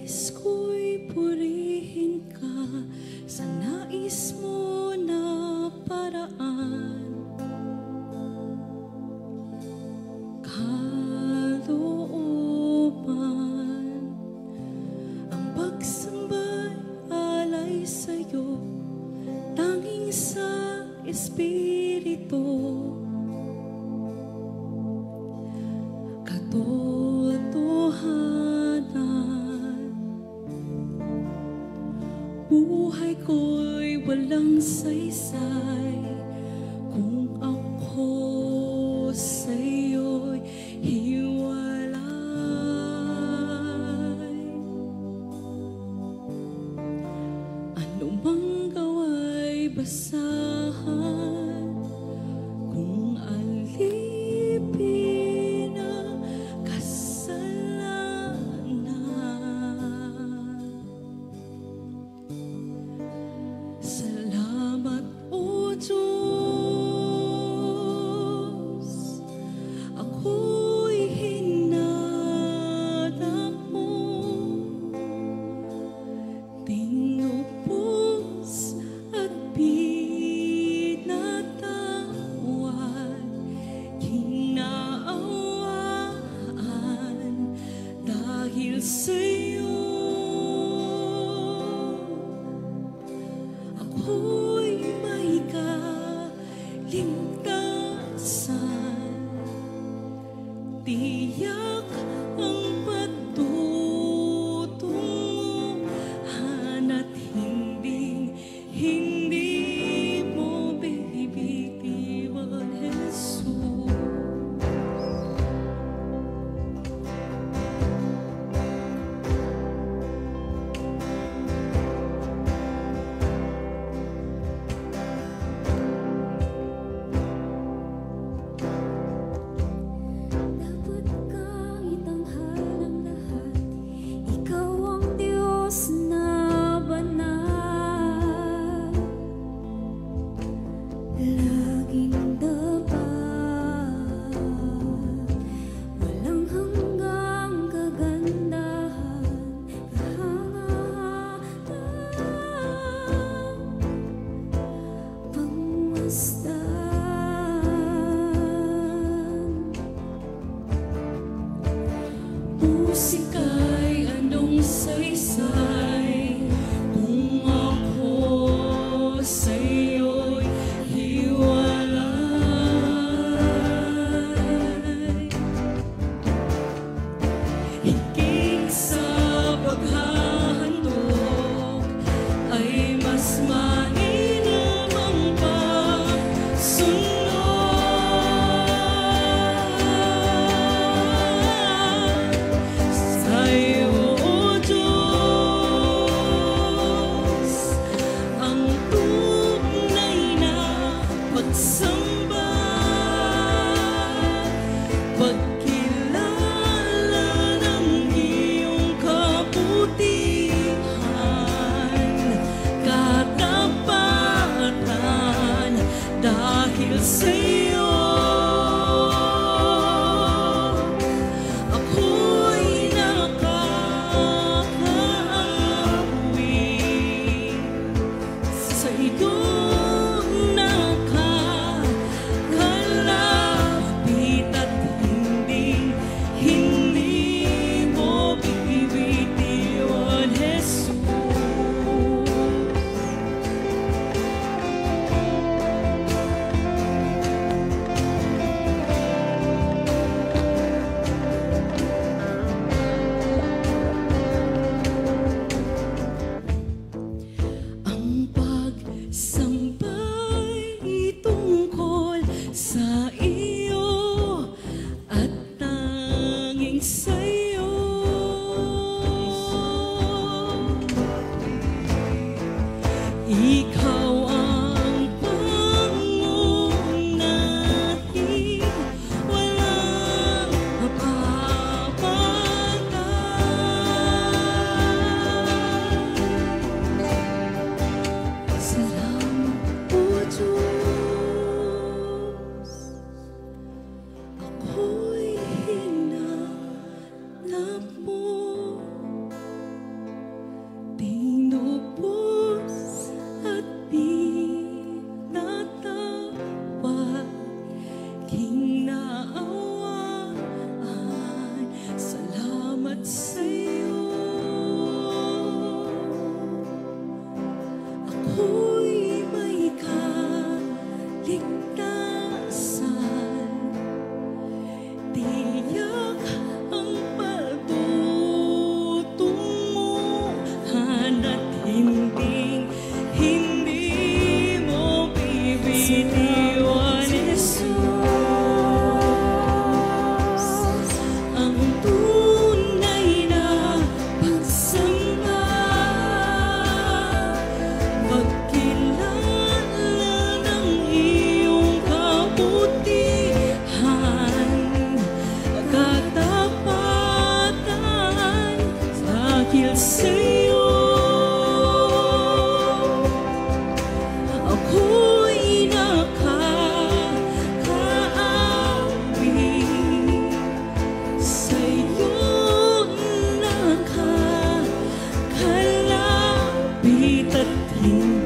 Nais ko'y purihin ka sa nais mo na paraan. Kalooban ang pagsambay alay sa'yo, tanging sa Espiritu. Katotohanan, buhay ko'y walang saysay kung ako sa'yo'y hiwalay. Anumang gawa'y basahan, kung alipin ang kasalanan. Salamat, O Diyos, ako'y hinanap mo. Tinubos at pinatawad, hinaawaan dahil sa'yo. Ako'y may kaligtasan, tiyak ang patutunguhan at hindi mo bibitiwan, Jesus. Dapat kang itanghal ang lahat, ikaw ang Diyos na banal. Laging dapat, walang hanggang kagandahan, kahangahan, pangmasdan. Musika'y anong saysay kung ako sa'yo'y hiwalay. Higit sa paghahandog ay mas mainam ang pagsunod sa'yo, O Diyos. Ang tunay na pagsamba, pagkilala ng iyong kabutihan, katapatan dahil sa'yo. Ako'y nakakaawi, sa'yo nakakalapit at hindi mo bibitiwan, Jesus. kaligtasan. Tiyak ang patutunguhan at hindi mo bibitiwan, Jesus. Ang tunay na pagsamba, pagkilala ng iyong kabutihan, katapatan dahil sa'yo ako'y nakakaawit, sa'yo nakakalapit at hindi